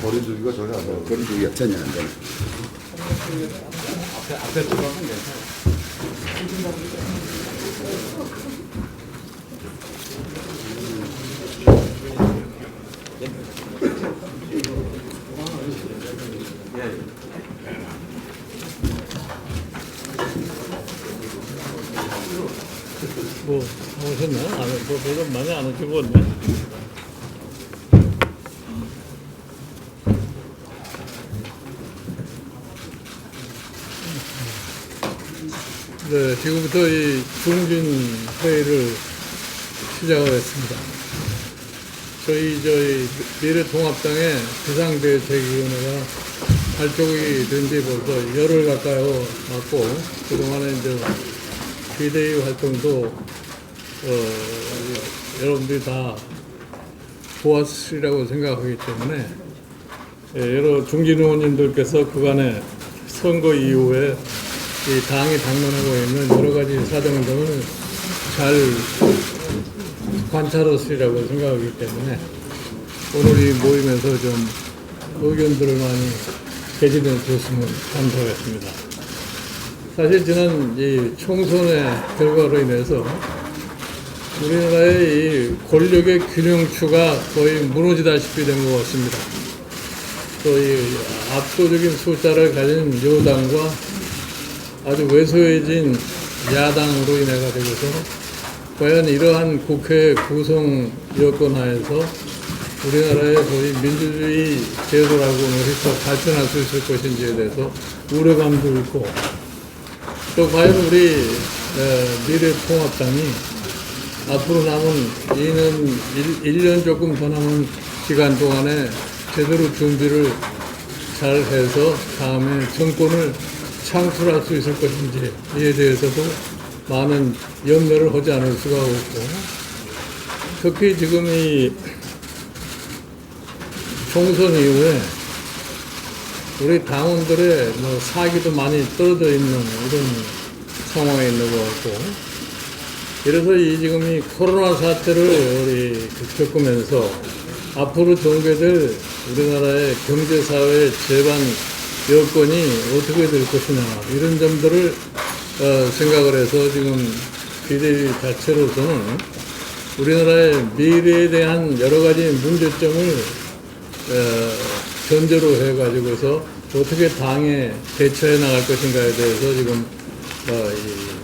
거리두기가 전혀 안 나요. 거리두기가 전혀 안 되는. 앞에 들어가면 괜찮아요. 뭐 오셨나요? 안 뭐 별로 많이 안 오시고 왔네. 네, 지금부터 이 중진 회의를 시작을 했습니다. 저희 미래통합당의 비상대책위원회가 발족이 된 지 벌써 열흘 가까이 왔고, 그동안에 이제 비대위 활동도 여러분들이 다 보았으리라고 생각하기 때문에 여러 중진 의원님들께서 그간의 선거 이후에 이 당이 당면하고 있는 여러 가지 사정 등을 잘 관찰하시리라고 생각하기 때문에 오늘 이 모임에서 좀 의견들을 많이 개진해 주셨으면 감사하겠습니다. 사실 저는 이 총선의 결과로 인해서 우리나라의 이 권력의 균형추가 거의 무너지다시피 된 것 같습니다. 또 이 압도적인 숫자를 가진 여당과 아주 왜소해진 야당으로 인해 가지고서 과연 이러한 국회 구성 여건 하에서 우리나라의 소위 민주주의 제도라고는 해서 발전할 수 있을 것인지에 대해서 우려감도 있고, 또 과연 우리 미래통합당이 앞으로 남은 1년 조금 더 남은 기간 동안에 제대로 준비를 잘 해서 다음에 정권을 창출할 수 있을 것인지에 대해서도 많은 염려를 하지 않을 수가 없고, 특히 지금 이 총선 이후에 우리 당원들의 뭐 사기도 많이 떨어져 있는 이런 상황에 있는 것 같고, 그래서 이 지금 이 코로나 사태를 우리 겪으면서 앞으로 전개될 우리나라의 경제사회 제반 여건이 어떻게 될 것이냐, 이런 점들을 생각을 해서 지금 비대위 자체로서는 우리나라의 미래에 대한 여러 가지 문제점을 전제로 해가지고서 어떻게 당에 대처해 나갈 것인가에 대해서 지금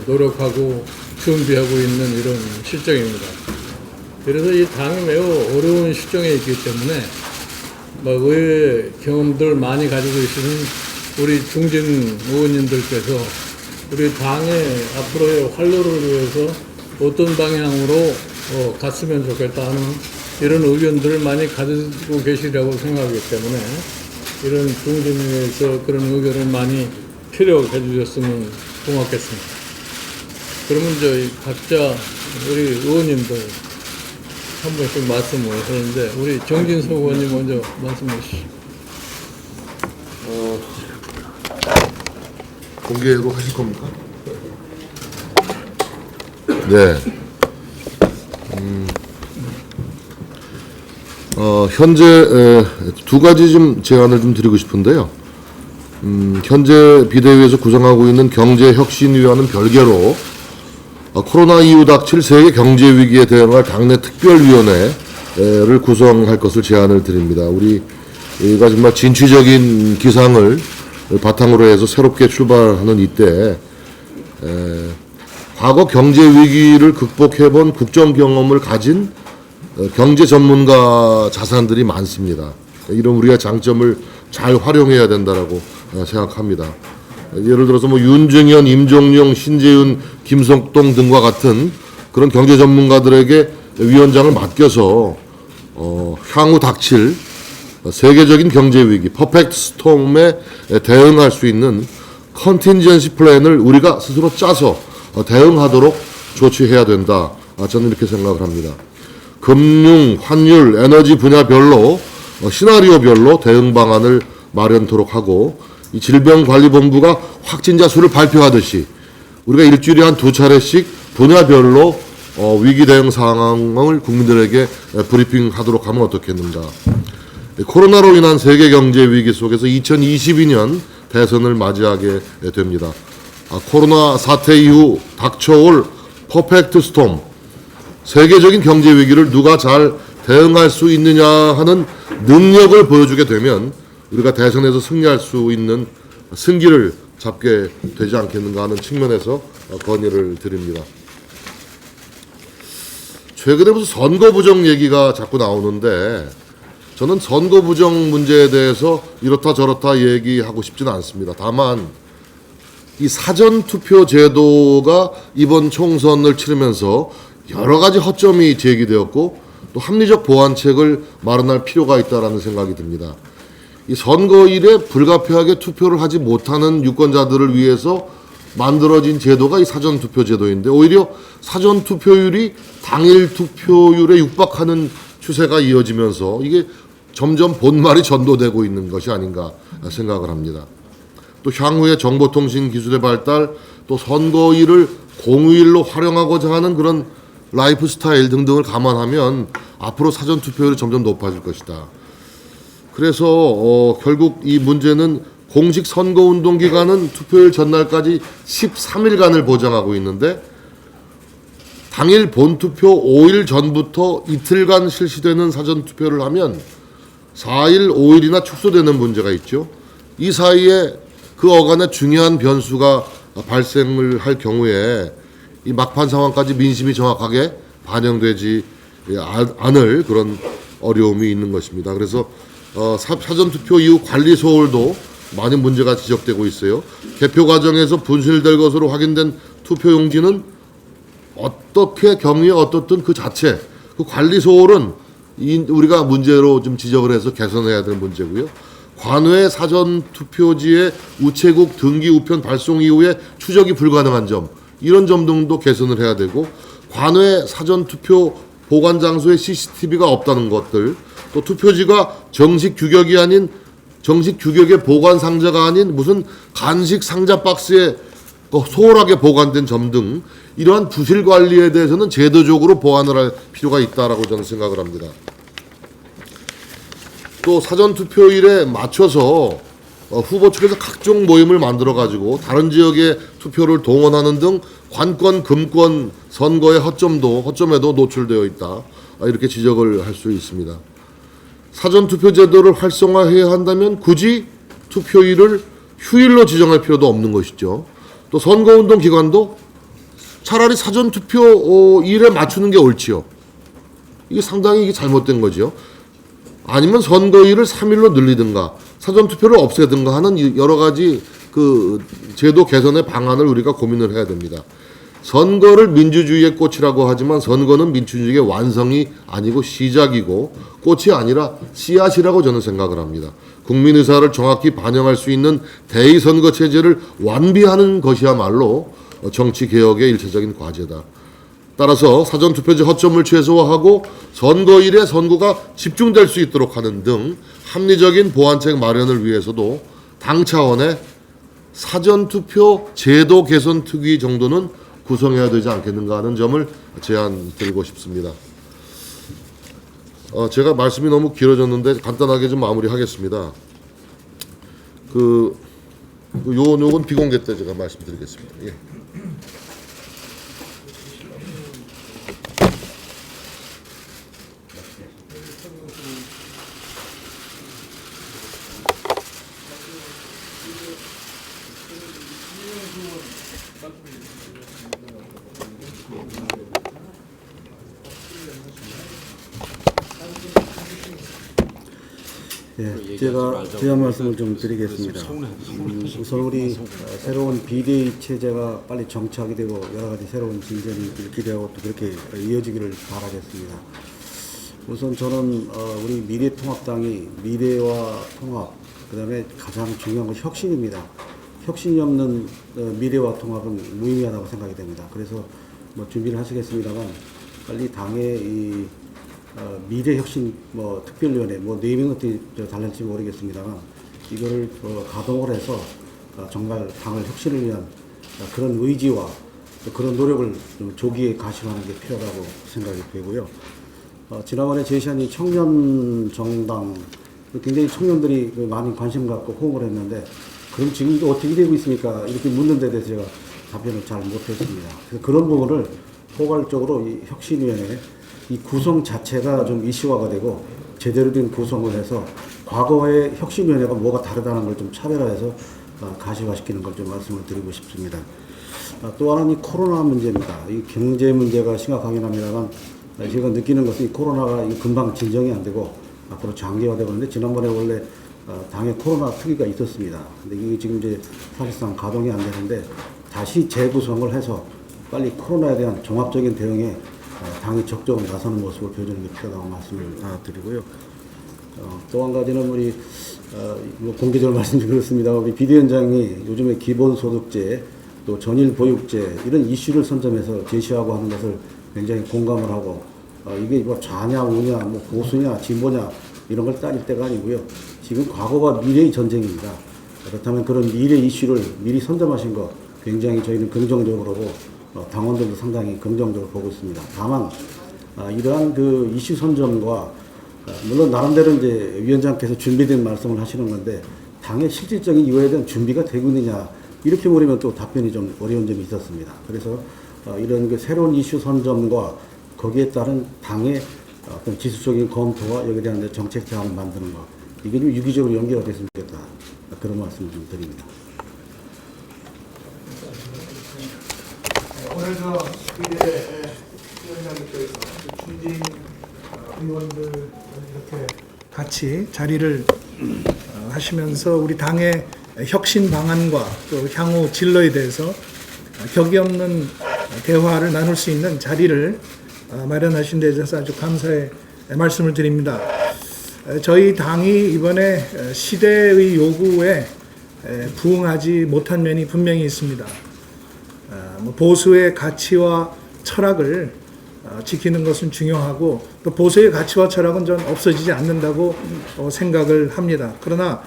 노력하고 준비하고 있는 이런 실정입니다. 그래서 이 당이 매우 어려운 실정에 있기 때문에 의회 경험들 많이 가지고 계시는 우리 중진 의원님들께서 우리 당의 앞으로의 활로를 위해서 어떤 방향으로 갔으면 좋겠다 하는 이런 의견들을 많이 가지고 계시리라고 생각하기 때문에 이런 중진회에서 그런 의견을 많이 필요해 주셨으면 고맙겠습니다. 그러면 저희 각자 우리 의원님들 한 번씩 말씀을 하는데, 우리 정진석 의원님 먼저 말씀해 주시죠. 공개로 하실 겁니까? 네. 현재 두 가지 좀 제안을 좀 드리고 싶은데요. 현재 비대위에서 구성하고 있는 경제혁신위와는 별개로 코로나 이후 닥칠 세계 경제 위기에 대응할 당내 특별위원회를 구성할 것을 제안을 드립니다. 우리가 정말 진취적인 기상을 바탕으로 해서 새롭게 출발하는 이때 과거 경제 위기를 극복해본 국정 경험을 가진 경제 전문가 자산들이 많습니다. 이런 우리가 장점을 잘 활용해야 된다라고 생각합니다. 예를 들어서 뭐 윤정현, 임종용, 신재윤, 김성동 등과 같은 그런 경제 전문가들에게 위원장을 맡겨서 향후 닥칠 세계적인 경제 위기, 퍼펙트 스톰에 대응할 수 있는 컨틴전시 플랜을 우리가 스스로 짜서 대응하도록 조치해야 된다. 저는 이렇게 생각을 합니다. 금융, 환율, 에너지 분야별로 시나리오별로 대응 방안을 마련토록 하고, 이 질병관리본부가 확진자 수를 발표하듯이 우리가 일주일에 한 2차례씩 분야별로 위기 대응 상황을 국민들에게 브리핑하도록 하면 어떻겠는가. 코로나로 인한 세계 경제 위기 속에서 2022년 대선을 맞이하게 됩니다. 코로나 사태 이후 닥쳐올 퍼펙트 스톰, 세계적인 경제 위기를 누가 잘 대응할 수 있느냐 하는 능력을 보여주게 되면 우리가 대선에서 승리할 수 있는 승기를 잡게 되지 않겠는가 하는 측면에서 건의를 드립니다. 최근에 무슨 선거 부정 얘기가 자꾸 나오는데 저는 선거 부정 문제에 대해서 이렇다 저렇다 얘기하고 싶지는 않습니다. 다만 이 사전투표 제도가 이번 총선을 치르면서 여러 가지 허점이 제기되었고 또 합리적 보완책을 마련할 필요가 있다라는 생각이 듭니다. 이 선거일에 불가피하게 투표를 하지 못하는 유권자들을 위해서 만들어진 제도가 이 사전투표 제도인데 오히려 사전투표율이 당일 투표율에 육박하는 추세가 이어지면서 이게 점점 본말이 전도되고 있는 것이 아닌가 생각을 합니다. 또 향후에 정보통신 기술의 발달, 또 선거일을 공휴일로 활용하고자 하는 그런 라이프 스타일 등등을 감안하면 앞으로 사전투표율이 점점 높아질 것이다. 그래서 결국 이 문제는 공식 선거운동 기간은 투표일 전날까지 13일간을 보장하고 있는데 당일 본투표 5일 전부터 이틀간 실시되는 사전투표를 하면 4일, 5일이나 축소되는 문제가 있죠. 이 사이에 그 어간에 중요한 변수가 발생을 할 경우에 이 막판 상황까지 민심이 정확하게 반영되지 않을 그런 어려움이 있는 것입니다. 그래서 사전투표 이후 관리 소홀도 많은 문제가 지적되고 있어요. 개표 과정에서 분실될 것으로 확인된 투표용지는 어떻게 경위에 어떻든 그 자체, 그 관리 소홀은 우리가 문제로 좀 지적을 해서 개선해야 될 문제고요. 관외 사전투표지의 우체국 등기 우편 발송 이후에 추적이 불가능한 점, 이런 점 등도 개선을 해야 되고, 관외 사전투표 보관 장소에 CCTV가 없다는 것들, 또 투표지가 정식 규격의 보관 상자가 아닌 무슨 간식 상자 박스에 소홀하게 보관된 점 등 이러한 부실 관리에 대해서는 제도적으로 보완을 할 필요가 있다라고 저는 생각을 합니다. 또 사전투표일에 맞춰서 후보 측에서 각종 모임을 만들어 가지고 다른 지역의 투표를 동원하는 등 관권, 금권 선거의 허점에도 노출되어 있다. 이렇게 지적을 할 수 있습니다. 사전투표 제도를 활성화해야 한다면 굳이 투표일을 휴일로 지정할 필요도 없는 것이죠. 또 선거운동 기간도 차라리 사전투표일에 맞추는 게 옳지요. 이게 상당히 잘못된 거죠. 아니면 선거일을 3일로 늘리든가 사전투표를 없애든가 하는 여러 가지 그 제도 개선의 방안을 우리가 고민을 해야 됩니다. 선거를 민주주의의 꽃이라고 하지만 선거는 민주주의의 완성이 아니고 시작이고 꽃이 아니라 씨앗이라고 저는 생각을 합니다. 국민 의사를 정확히 반영할 수 있는 대의선거 체제를 완비하는 것이야말로 정치개혁의 일차적인 과제다. 따라서 사전투표제 허점을 최소화하고 선거일에 선거가 집중될 수 있도록 하는 등 합리적인 보완책 마련을 위해서도 당 차원의 사전투표 제도 개선 특위 정도는 구성해야 되지 않겠는가 하는 점을 제안드리고 싶습니다. 제가 말씀이 너무 길어졌는데 간단하게 좀 마무리하겠습니다. 요건 비공개 때 제가 말씀드리겠습니다. 예. 예, 제가 말씀을 좀 드리겠습니다. 우선 우리 새로운 비대위 체제가 빨리 정착이 되고 여러 가지 새로운 진전이 기대하고 또 그렇게 이어지기를 바라겠습니다. 우선 저는 우리 미래통합당이 미래와 통합, 그다음에 가장 중요한 건 혁신입니다. 혁신이 없는 미래와 통합은 무의미하다고 생각이 됩니다. 그래서 뭐 준비를 하시겠습니다만 빨리 당의 이 미래혁신 특별위원회 4명 어떻게 달릴지 모르겠습니다만 이거를 가동을 해서 정말 당을 혁신을 위한 그런 의지와 또 그런 노력을 좀 조기에 가심하는 게 필요하다고 생각이 되고요. 지난번에 제시한 이 청년 정당 굉장히 청년들이 많이 관심 갖고 호응을 했는데 그럼 지금 이거 어떻게 되고 있습니까? 이렇게 묻는 데 대해서 제가 답변을 잘 못했습니다. 그래서 그런 부분을 포괄적으로 이 혁신위원회 이 구성 자체가 좀 이슈화가 되고 제대로 된 구성을 해서 과거의 혁신위원회가 뭐가 다르다는 걸 좀 차별화해서 가시화시키는 걸 좀 말씀을 드리고 싶습니다. 또 하나는 이 코로나 문제입니다. 이 경제 문제가 심각하긴 합니다만 제가 느끼는 것은 이 코로나가 금방 진정이 안 되고 앞으로 장기화되고 있는데 지난번에 원래 당에 코로나 특위가 있었습니다. 근데 이게 지금 이제 사실상 가동이 안 되는데 다시 재구성을 해서 빨리 코로나에 대한 종합적인 대응에 당이 적극적으로 나서는 모습을 보여주는 게 필요하다고 말씀을 드리고요. 또 한 가지는 우리 뭐 공개적으로 말씀드렸습니다. 우리 비대위원장이 요즘에 기본소득제 또 전일보육제 이런 이슈를 선점해서 제시하고 하는 것을 굉장히 공감을 하고 이게 뭐 좌냐 우냐 뭐 보수냐 진보냐 이런 걸 따질 때가 아니고요. 지금 과거와 미래의 전쟁입니다. 그렇다면 그런 미래 이슈를 미리 선점하신 거 굉장히 저희는 긍정적으로 보고 당원들도 상당히 긍정적으로 보고 있습니다. 다만 이러한 그 이슈 선점과 물론 나름대로 이제 위원장께서 준비된 말씀을 하시는 건데 당의 실질적인 이거에 대한 준비가 되고 있느냐 이렇게 물으면 또 답변이 좀 어려운 점이 있었습니다. 그래서 이런 그 새로운 이슈 선점과 거기에 따른 당의 어떤 지수적인 검토와 여기에 대한 정책 제안을 만드는 것 이게 좀 유기적으로 연계가 됐으면 좋겠다 그런 말씀을 좀 드립니다. 오늘 비대 위원장님께서 중진 의원들 이렇게 같이 자리를 하시면서 우리 당의 혁신 방안과 또 향후 진로에 대해서 격이 없는 대화를 나눌 수 있는 자리를 마련하신 데 있어서 아주 감사의 말씀을 드립니다. 저희 당이 이번에 시대의 요구에 부응하지 못한 면이 분명히 있습니다. 보수의 가치와 철학을 지키는 것은 중요하고 또 보수의 가치와 철학은 전 없어지지 않는다고 생각을 합니다. 그러나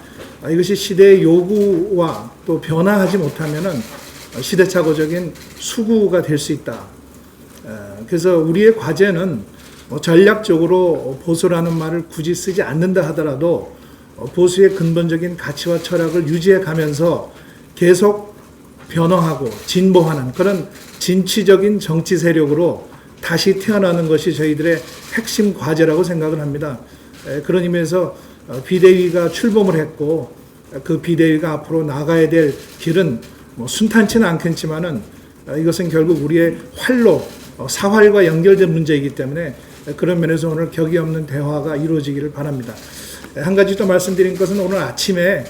이것이 시대의 요구와 또 변화하지 못하면은 시대착오적인 수구가 될 수 있다. 그래서 우리의 과제는 전략적으로 보수라는 말을 굳이 쓰지 않는다 하더라도 보수의 근본적인 가치와 철학을 유지해 가면서 계속 변화하고 진보하는 그런 진취적인 정치 세력으로 다시 태어나는 것이 저희들의 핵심 과제라고 생각을 합니다. 그런 의미에서 비대위가 출범을 했고 그 비대위가 앞으로 나가야 될 길은 뭐 순탄치는 않겠지만은 이것은 결국 우리의 활로 사활과 연결된 문제이기 때문에 그런 면에서 오늘 격이 없는 대화가 이루어지기를 바랍니다. 한 가지 또 말씀드린 것은 오늘 아침에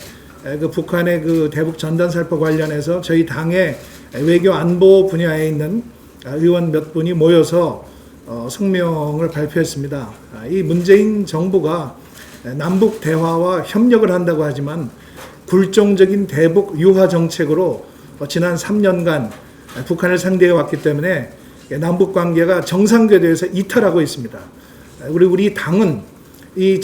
그 북한의 그 대북 전단 살포 관련해서 저희 당의 외교 안보 분야에 있는 의원 몇 분이 모여서 성명을 발표했습니다. 이 문재인 정부가 남북 대화와 협력을 한다고 하지만 굴종적인 대북 유화 정책으로 지난 3년간 북한을 상대해 왔기 때문에 남북 관계가 정상궤도에서 이탈하고 있습니다. 우리 당은 이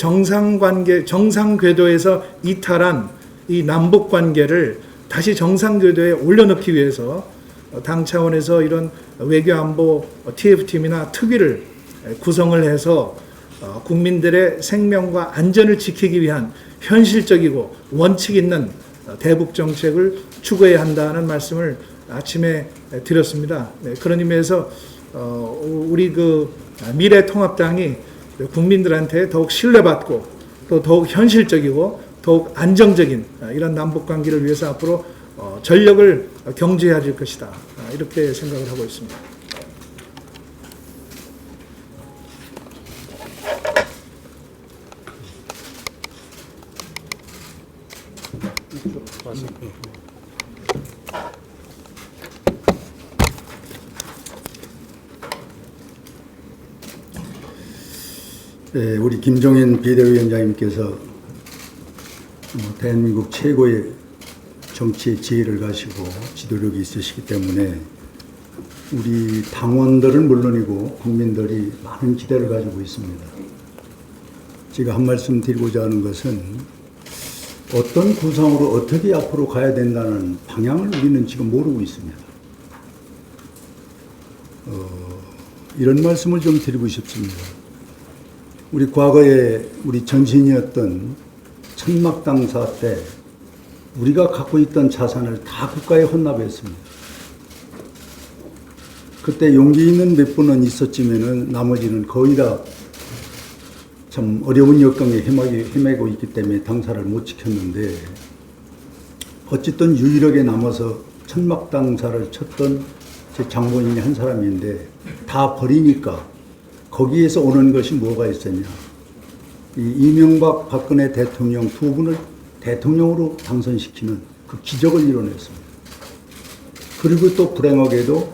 정상궤도에서 이탈한 이 남북 관계를 다시 정상궤도에 올려놓기 위해서 당 차원에서 이런 외교안보 TF팀이나 특위를 구성을 해서 국민들의 생명과 안전을 지키기 위한 현실적이고 원칙 있는 대북 정책을 추구해야 한다는 말씀을 아침에 드렸습니다. 그런 의미에서 우리 그 미래통합당이 국민들한테 더욱 신뢰받고 또 더욱 현실적이고 더욱 안정적인 이런 남북관계를 위해서 앞으로 전력을 경주해야 될 것이다. 이렇게 생각을 하고 있습니다. 네, 우리 김종인 비대위원장님께서 대한민국 최고의 정치의 지혜를 가지고 지도력이 있으시기 때문에 우리 당원들은 물론이고 국민들이 많은 기대를 가지고 있습니다. 제가 한 말씀 드리고자 하는 것은 어떤 구상으로 어떻게 앞으로 가야 된다는 방향을 우리는 지금 모르고 있습니다. 이런 말씀을 좀 드리고 싶습니다. 우리 과거에 우리 전신이었던 천막당사 때 우리가 갖고 있던 자산을 다 국가에 헌납했습니다. 그때 용기 있는 몇 분은 있었지만은 나머지는 거의 다 참 어려운 여건에 헤매고 있기 때문에 당사를 못 지켰는데, 어쨌든 유일하게 남아서 천막당사를 쳤던 제 장본인이 한 사람인데, 다 버리니까 거기에서 오는 것이 뭐가 있었냐. 이 이명박 박근혜 대통령 두 분을 대통령으로 당선시키는 그 기적을 이뤄냈습니다. 그리고 또 불행하게도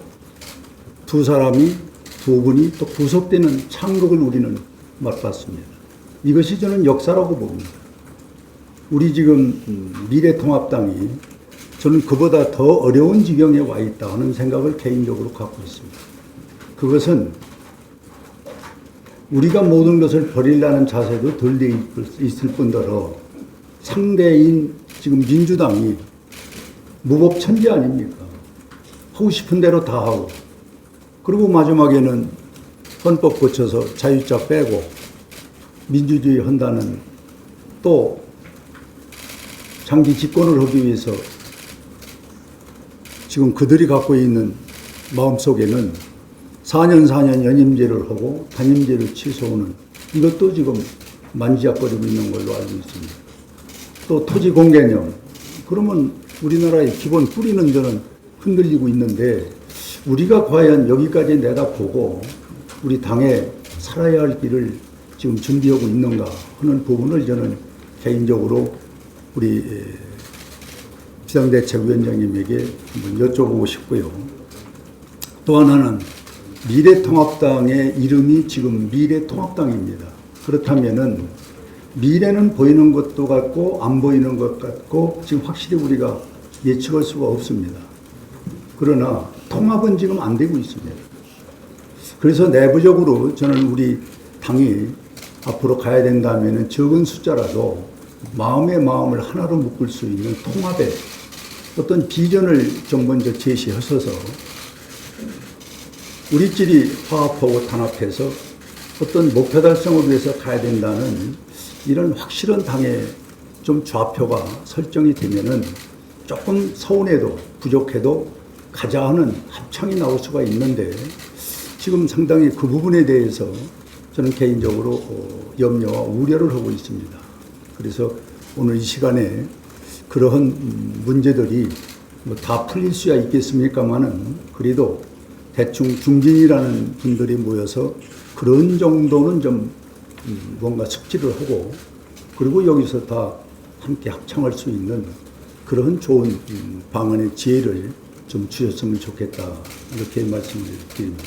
두 분이 또 구속되는 창극을 우리는 맛봤습니다. 이것이 저는 역사라고 봅니다. 우리 지금 미래통합당이 저는 그보다 더 어려운 지경에 와 있다 하는 생각을 개인적으로 갖고 있습니다. 그것은 우리가 모든 것을 버리려는 자세도 덜 돼 있을 뿐더러 상대인 지금 민주당이 무법천지 아닙니까? 하고 싶은 대로 다 하고, 그리고 마지막에는 헌법 고쳐서 자유자 빼고 민주주의 한다는, 또 장기 집권을 하기 위해서 지금 그들이 갖고 있는 마음속에는 4년 연임제를 하고 단임제를 취소하는, 이것도 지금 만지작거리고 있는 걸로 알고 있습니다. 또 토지 공개념, 그러면 우리나라의 기본 뿌리는 저는 흔들리고 있는데, 우리가 과연 여기까지 내다보고 우리 당에 살아야 할 길을 지금 준비하고 있는가 하는 부분을 저는 개인적으로 우리 비상대책위원장님에게 한번 여쭤보고 싶고요. 또 하나는 미래통합당의 이름이 지금 미래통합당입니다. 그렇다면은 미래는 보이는 것도 같고 안 보이는 것 같고 지금 확실히 우리가 예측할 수가 없습니다. 그러나 통합은 지금 안 되고 있습니다. 그래서 내부적으로 저는 우리 당이 앞으로 가야 된다면은 적은 숫자라도 마음의 마음을 하나로 묶을 수 있는 통합의 어떤 비전을 좀 먼저 제시하셔서 우리끼리 화합하고 단합해서 어떤 목표 달성을 위해서 가야 된다는 이런 확실한 당의 좀 좌표가 설정이 되면은 조금 서운해도 부족해도 가자 하는 합창이 나올 수가 있는데, 지금 상당히 그 부분에 대해서 저는 개인적으로 염려와 우려를 하고 있습니다. 그래서 오늘 이 시간에 그러한 문제들이 뭐 다 풀릴 수야 있겠습니까마는, 그래도 대충 중진이라는 분들이 모여서 그런 정도는 좀 뭔가 숙지를 하고, 그리고 여기서 다 함께 합창할 수 있는 그런 좋은 방안의 지혜를 좀 주셨으면 좋겠다, 이렇게 말씀을 드립니다.